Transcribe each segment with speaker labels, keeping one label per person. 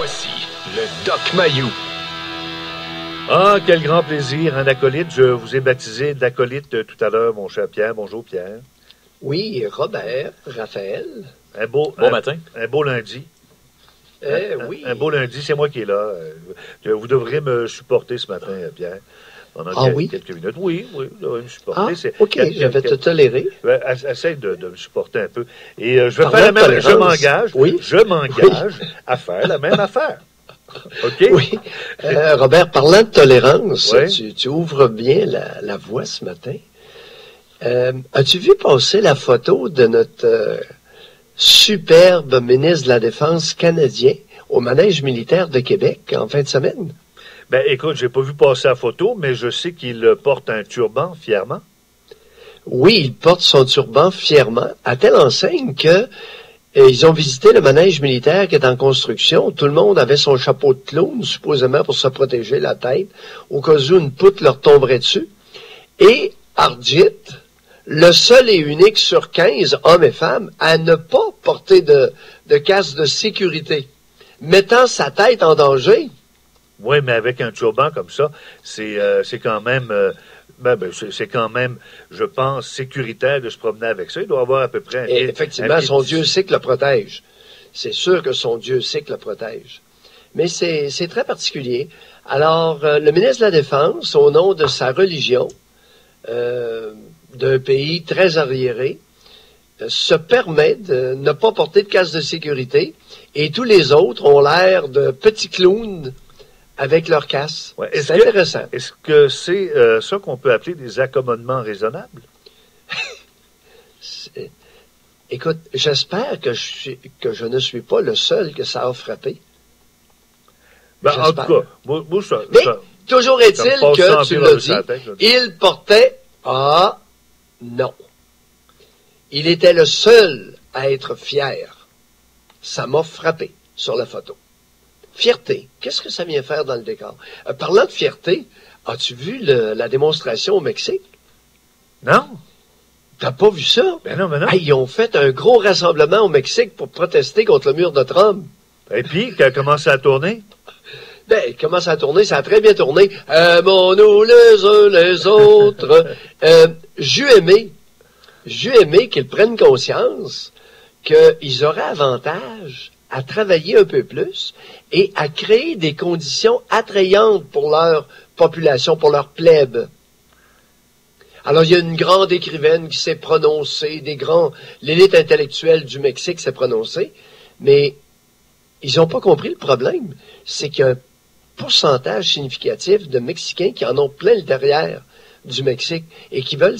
Speaker 1: Voici le Doc Mayou.
Speaker 2: Ah, quel grand plaisir, un acolyte. Je vous ai baptisé d'acolyte tout à l'heure, mon cher Pierre. Bonjour, Pierre.
Speaker 3: Oui, Robert, Raphaël.
Speaker 2: Bon
Speaker 4: matin.
Speaker 2: Un beau lundi.
Speaker 3: Oui.
Speaker 2: Un beau lundi, c'est moi qui est là. Vous devrez me supporter ce matin, Pierre. Pendant quelques minutes. Oui, vous devrez me supporter.
Speaker 3: OK, je vais te tolérer.
Speaker 2: Essaye de me supporter un peu. Et je vais faire la même. Je m'engage à faire la même affaire. OK?
Speaker 3: Oui. Robert, parlant de tolérance,
Speaker 2: oui.
Speaker 3: tu ouvres bien la voie ce matin. As-tu vu passer la photo de notre superbe ministre de la Défense canadien au manège militaire de Québec en fin de semaine?
Speaker 2: Ben, écoute, j'ai pas vu passer la photo, mais je sais qu'il porte un turban fièrement.
Speaker 3: Oui, il porte son turban fièrement, à telle enseigne que ils ont visité le manège militaire qui est en construction. Tout le monde avait son chapeau de clown, supposément pour se protéger la tête, au cas où une poutre leur tomberait dessus. Et Arjit, le seul et unique sur 15 hommes et femmes à ne pas porter de casque de sécurité, mettant sa tête en danger.
Speaker 2: Oui, mais avec un turban comme ça, c'est quand même... c'est quand même, je pense, sécuritaire de se promener avec ça. Il doit avoir à peu près...
Speaker 3: Effectivement, son Dieu sait que le protège. C'est sûr que son Dieu sait que le protège. Mais c'est très particulier. Alors, le ministre de la Défense, au nom de sa religion, d'un pays très arriéré, se permet de ne pas porter de casque de sécurité, et tous les autres ont l'air de petits clowns avec leur casse.
Speaker 2: Ouais.
Speaker 3: C'est intéressant.
Speaker 2: Est-ce que c'est ça qu'on peut appeler des accommodements raisonnables?
Speaker 3: Écoute, j'espère que je ne suis pas le seul que ça a frappé.
Speaker 2: Ben, en tout cas, moi
Speaker 3: mais toujours est-il que, tu l'as dit, il portait... Ah, non. Il était le seul à être fier. Ça m'a frappé sur la photo. Fierté. Qu'est-ce que ça vient faire dans le décor? Parlant de fierté, as-tu vu la démonstration au Mexique?
Speaker 2: Non.
Speaker 3: T'as pas vu ça?
Speaker 2: Ben non.
Speaker 3: Hey, ils ont fait un gros rassemblement au Mexique pour protester contre le mur de Trump.
Speaker 2: Et puis, quand a commencé à tourner?
Speaker 3: Ben, il commence à tourner, ça a très bien tourné. Aimons-nous les uns les autres. J'eus aimé qu'ils prennent conscience qu'ils auraient avantage à travailler un peu plus et à créer des conditions attrayantes pour leur population, pour leur plèbe. Alors, il y a une grande écrivaine qui s'est prononcée, l'élite intellectuelle du Mexique s'est prononcée, mais ils n'ont pas compris le problème. C'est qu'il y a un pourcentage significatif de Mexicains qui en ont plein le derrière du Mexique et qui veulent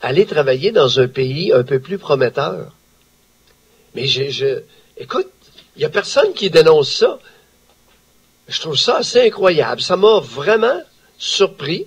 Speaker 3: aller travailler dans un pays un peu plus prometteur. Mais écoute, il n'y a personne qui dénonce ça. Je trouve ça assez incroyable. Ça m'a vraiment surpris.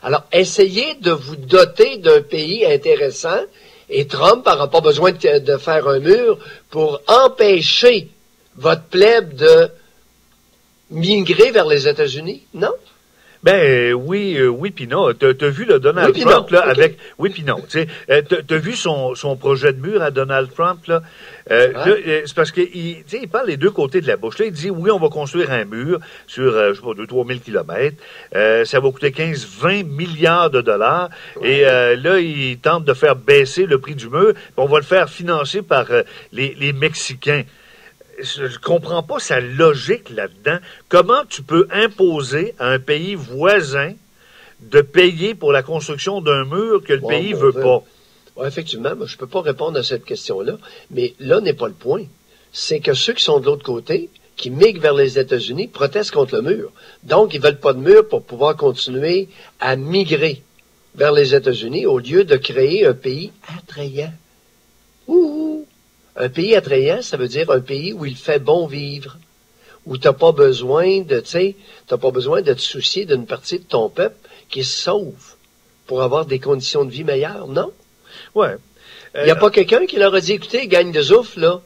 Speaker 3: Alors, essayez de vous doter d'un pays intéressant et Trump n'aura pas besoin de faire un mur pour empêcher votre plèbe de migrer vers les États-Unis, non?
Speaker 2: Ben oui puis non. T'as vu le Donald Trump là avec puis non. Tu sais, t'as vu son projet de mur à Donald Trump là. C'est parce que il parle les deux côtés de la bouche. Là, il dit oui, on va construire un mur sur je sais pas 2-3 000 kilomètres. Ça va coûter 15-20 milliards de dollars. Et là, il tente de faire baisser le prix du mur. Puis on va le faire financer par les Mexicains. Je comprends pas sa logique là-dedans. Comment tu peux imposer à un pays voisin de payer pour la construction d'un mur que le pays veut pas?
Speaker 3: Oui, effectivement, moi, je peux pas répondre à cette question-là, mais là n'est pas le point. C'est que ceux qui sont de l'autre côté, qui migrent vers les États-Unis, protestent contre le mur. Donc, ils veulent pas de mur pour pouvoir continuer à migrer vers les États-Unis au lieu de créer un pays attrayant. Un pays attrayant, ça veut dire un pays où il fait bon vivre, où t'as pas besoin de te soucier d'une partie de ton peuple qui se sauve pour avoir des conditions de vie meilleures, non?
Speaker 2: Ouais.
Speaker 3: Il n'y a pas quelqu'un qui leur a dit, écoutez, gagne de souffle, là,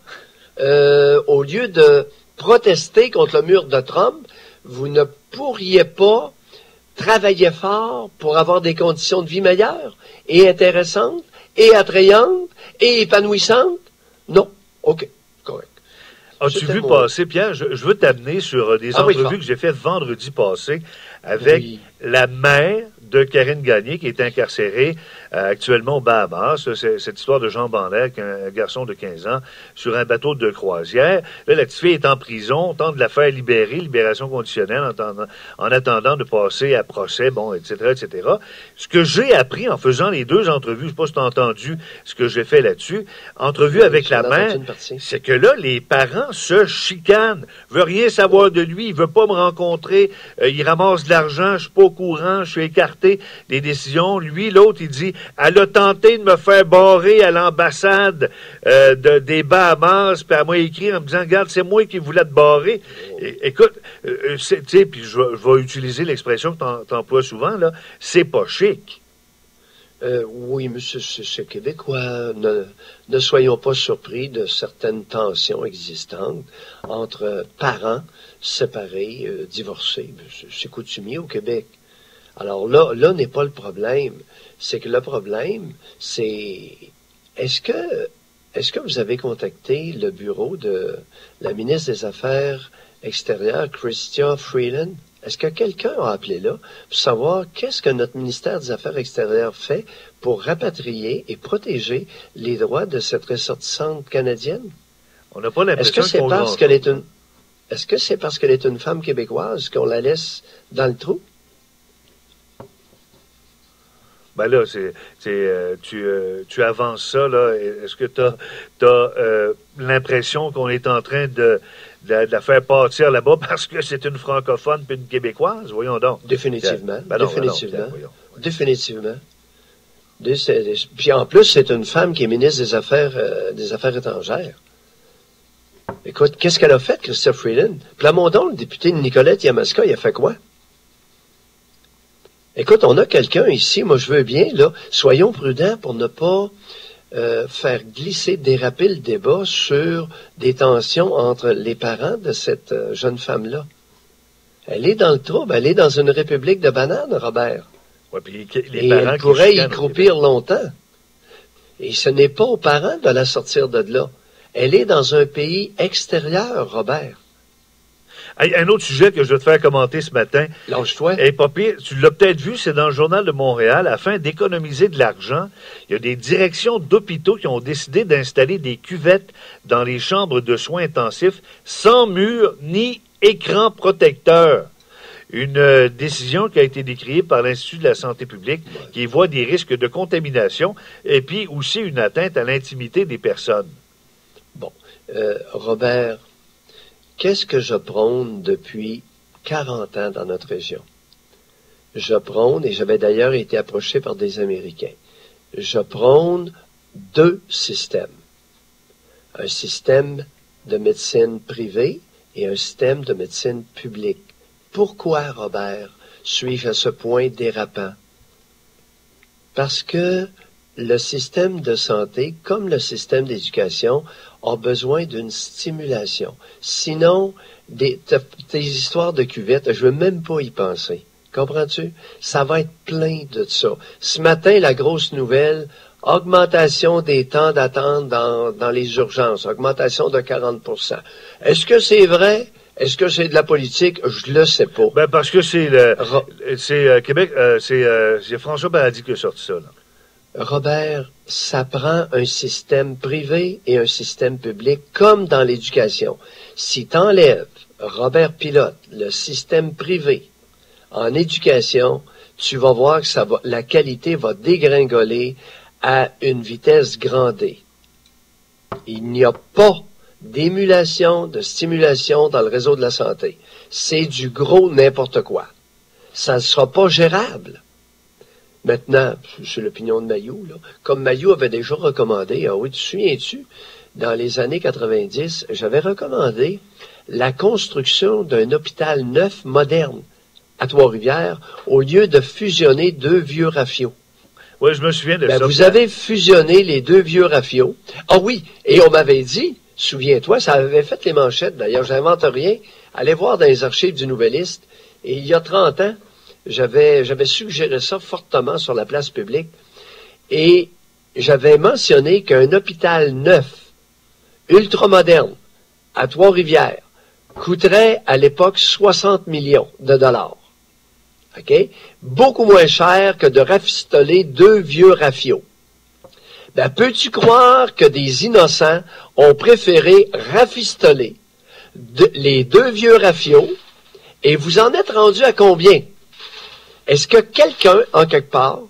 Speaker 3: au lieu de protester contre le mur de Trump, vous ne pourriez pas travailler fort pour avoir des conditions de vie meilleures et intéressantes et attrayantes et épanouissantes? Non. OK. Correct.
Speaker 2: As-tu vu passer, Pierre, je veux t'amener sur des entrevues que j'ai faites vendredi passé avec la mère de Karine Gagné, qui est incarcérée actuellement au Bahamas. Cette histoire de Jean Banlec, un garçon de 15 ans, sur un bateau de croisière. Là, la petite fille est en prison, on tente de la faire libérer, libération conditionnelle, en attendant de passer à procès, bon, etc., etc. Ce que j'ai appris en faisant les deux entrevues, je sais pas si tu as entendu ce que j'ai fait là-dessus, entrevue avec la mère, c'est que là, les parents se chicanent, veut rien savoir de lui, il veut pas me rencontrer, il ramasse de l'argent, je suis pas au courant, je suis écarté des décisions. Lui, l'autre, il dit, elle a tenté de me faire barrer à l'ambassade des Bahamas, puis elle m'a écrit en me disant, regarde, c'est moi qui voulais te barrer. Écoute, tu sais, puis je vais utiliser l'expression que tu emploies souvent, là, c'est pas chic.
Speaker 3: Oui, monsieur, c'est québécois. Ne soyons pas surpris de certaines tensions existantes entre parents séparés, divorcés. C'est coutumier au Québec. Alors là n'est pas le problème. C'est que le problème, c'est est-ce que vous avez contacté le bureau de la ministre des Affaires extérieures, Chrystia Freeland? Est-ce que quelqu'un a appelé là pour savoir qu'est-ce que notre ministère des Affaires extérieures fait pour rapatrier et protéger les droits de cette ressortissante canadienne?
Speaker 2: On n'a pas l'impression
Speaker 3: Est-ce que c'est parce qu'elle est une femme québécoise qu'on la laisse dans le trou?
Speaker 2: Ben là, tu avances ça, là. Est-ce que t'as l'impression qu'on est en train de la faire partir là-bas parce que c'est une francophone puis une québécoise? Voyons donc.
Speaker 3: Définitivement.
Speaker 2: Ben non,
Speaker 3: définitivement.
Speaker 2: Ben non, voyons.
Speaker 3: Définitivement. Puis en plus, c'est une femme qui est ministre des Affaires étrangères. Écoute, qu'est-ce qu'elle a fait, Chrystia Freeland? Plamondon, le député de Nicolette Yamaska, il a fait quoi? Écoute, on a quelqu'un ici, moi je veux bien, là, soyons prudents pour ne pas faire glisser, déraper le débat sur des tensions entre les parents de cette jeune femme-là. Elle est dans le trouble, elle est dans une république de bananes, Robert.
Speaker 2: Ouais, puis
Speaker 3: et elle pourrait y croupir longtemps. Et ce n'est pas aux parents de la sortir de là. Elle est dans un pays extérieur, Robert.
Speaker 2: Hey, un autre sujet que je vais te faire commenter ce matin.
Speaker 3: Lâche-toi.
Speaker 2: Hey, papi, tu l'as peut-être vu, c'est dans le Journal de Montréal. Afin d'économiser de l'argent, il y a des directions d'hôpitaux qui ont décidé d'installer des cuvettes dans les chambres de soins intensifs sans mur ni écran protecteur. Une décision qui a été décriée par l'Institut de la santé publique qui voit des risques de contamination et puis aussi une atteinte à l'intimité des personnes.
Speaker 3: Bon, Robert, qu'est-ce que je prône depuis 40 ans dans notre région? Je prône, et j'avais d'ailleurs été approché par des Américains, je prône deux systèmes. Un système de médecine privée et un système de médecine publique. Pourquoi, Robert, suis-je à ce point dérapant? Parce que le système de santé, comme le système d'éducation, a besoin d'une stimulation. Sinon, tes histoires de cuvettes, je ne veux même pas y penser. Comprends-tu? Ça va être plein de ça. Ce matin, la grosse nouvelle, augmentation des temps d'attente dans les urgences, augmentation de 40%. Est-ce que c'est vrai? Est-ce que c'est de la politique? Je le sais pas.
Speaker 2: Ben parce que c'est Québec, c'est François Paradis qui a sorti ça, là.
Speaker 3: Robert, ça prend un système privé et un système public, comme dans l'éducation. Si tu enlèves, Robert Pilote, le système privé en éducation, tu vas voir que la qualité va dégringoler à une vitesse grand D. Il n'y a pas d'émulation, de stimulation dans le réseau de la santé. C'est du gros n'importe quoi. Ça ne sera pas gérable. Maintenant, c'est l'opinion de Mailloux, là. Comme Mailloux avait déjà recommandé, ah oui, tu te souviens-tu, dans les années 90, j'avais recommandé la construction d'un hôpital neuf moderne à Trois-Rivières au lieu de fusionner deux vieux rafiaux.
Speaker 2: Oui, je me souviens de ça.
Speaker 3: Vous avez fusionné les deux vieux rafiaux. Ah oui, et on m'avait dit, souviens-toi, ça avait fait les manchettes, d'ailleurs, j'invente rien, allez voir dans les archives du Nouvelliste, et il y a 30 ans, j'avais suggéré ça fortement sur la place publique et j'avais mentionné qu'un hôpital neuf, ultramoderne, à Trois-Rivières coûterait à l'époque 60 millions de dollars. OK? Beaucoup moins cher que de rafistoler 2 vieux rafiaux. Ben, peux-tu croire que des innocents ont préféré rafistoler les 2 vieux rafiaux, et vous en êtes rendu à combien? Est-ce que quelqu'un, en quelque part,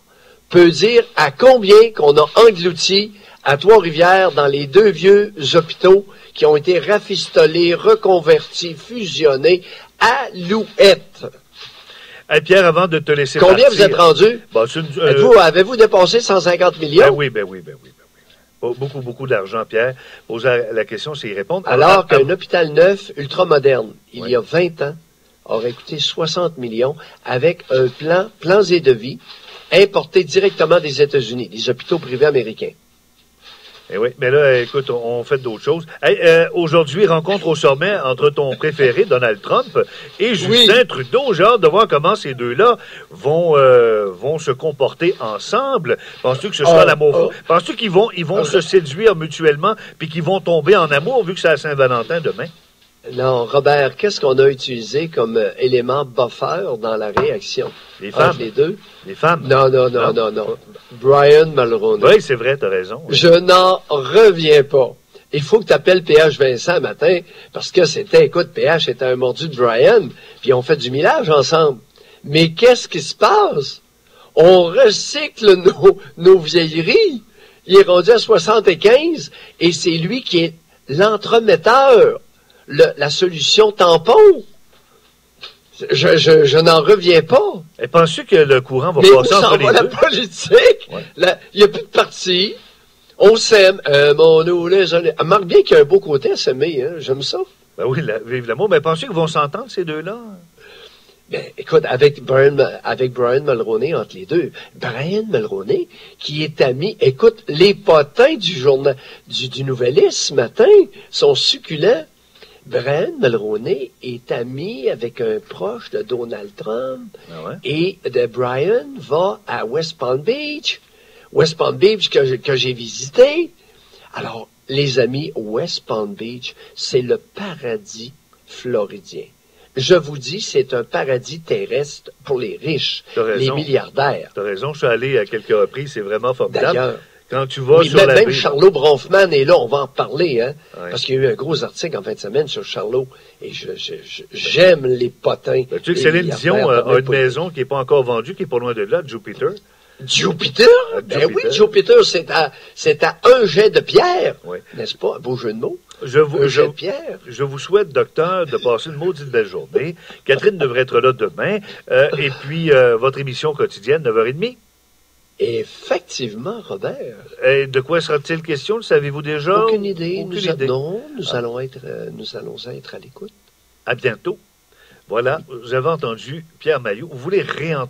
Speaker 3: peut dire à combien qu'on a englouti à Trois-Rivières dans les 2 vieux hôpitaux qui ont été rafistolés, reconvertis, fusionnés, Alouette?
Speaker 2: Hey Pierre, avant de te laisser
Speaker 3: combien
Speaker 2: partir,
Speaker 3: vous êtes rendu?
Speaker 2: Bon,
Speaker 3: Avez-vous dépassé 150 millions?
Speaker 2: Ben oui. Beaucoup d'argent, Pierre. Poser la question, c'est y répondre.
Speaker 3: Alors qu'un hôpital neuf, ultramoderne, il y a 20 ans, aurait coûté 60 millions avec un plans et devis importé directement des États-Unis, des hôpitaux privés américains.
Speaker 2: Eh oui, mais là, écoute, on fait d'autres choses. Hey, aujourd'hui, rencontre au sommet entre ton préféré, Donald Trump, et Justin Trudeau. J'ai hâte de voir comment ces deux-là vont se comporter ensemble. Penses-tu que ce sera l'amour? Penses-tu qu'ils vont se séduire mutuellement, puis qu'ils vont tomber en amour, vu que c'est à Saint-Valentin demain?
Speaker 3: Non, Robert, qu'est-ce qu'on a utilisé comme élément buffer dans la réaction?
Speaker 2: Les femmes.
Speaker 3: Entre les deux?
Speaker 2: Les femmes.
Speaker 3: Non. Brian Mulroney.
Speaker 2: Oui, c'est vrai, t'as raison. Oui.
Speaker 3: Je n'en reviens pas. Il faut que tu appelles PH Vincent matin, parce que écoute, PH était un mordu de Brian, puis on fait du millage ensemble. Mais qu'est-ce qui se passe? On recycle nos vieilleries. Il est rendu à 75, et c'est lui qui est l'entremetteur. La solution tampon. Je n'en reviens pas.
Speaker 2: Et penses-tu que le courant va passer entre les deux?
Speaker 3: Mais où s'en va la politique? Il n'y a plus de parti. On s'aime. Remarque bien qu'il y a un beau côté à s'aimer. Hein? J'aime ça.
Speaker 2: Ben oui, vive l'amour. Mais penses-tu qu'ils vont s'entendre, ces deux-là?
Speaker 3: Ben, écoute, avec Brian Mulroney entre les deux. Brian Mulroney, qui est ami... Écoute, les potins du journal du Nouvelliste ce matin sont succulents. Brian Mulroney est ami avec un proche de Donald Trump.
Speaker 2: Ah ouais?
Speaker 3: Et Brian va à West Palm Beach. West Palm Beach que j'ai visité. Alors, les amis, West Palm Beach, c'est le paradis floridien. Je vous dis, c'est un paradis terrestre pour les riches, les milliardaires.
Speaker 2: Tu as raison, je suis allé à quelques reprises, c'est vraiment formidable.
Speaker 3: D'ailleurs,
Speaker 2: quand tu vas sur la
Speaker 3: même
Speaker 2: baie...
Speaker 3: Charlot Bronfman est là, on va en parler, hein,
Speaker 2: ouais.
Speaker 3: Parce qu'il y a eu un gros article en fin de semaine sur Charlot, et j'aime les potins.
Speaker 2: Ben, tu sais que Céline Dion a une maison qui n'est pas encore vendue, qui est pas loin de là, Jupiter.
Speaker 3: Jupiter? Ben oui, Jupiter, c'est à un jet de pierre, oui. N'est-ce pas? Un beau jeu de mots.
Speaker 2: Je vous souhaite, docteur, de passer une maudite belle journée. Catherine devrait être là demain. Et puis, votre émission quotidienne, 9h30.
Speaker 3: Effectivement, Robert.
Speaker 2: Et de quoi sera-t-il question? Le savez-vous déjà?
Speaker 3: Aucune idée. Nous allons être à l'écoute.
Speaker 2: À bientôt. Voilà, vous avez entendu Pierre Mailloux. Vous voulez réentendre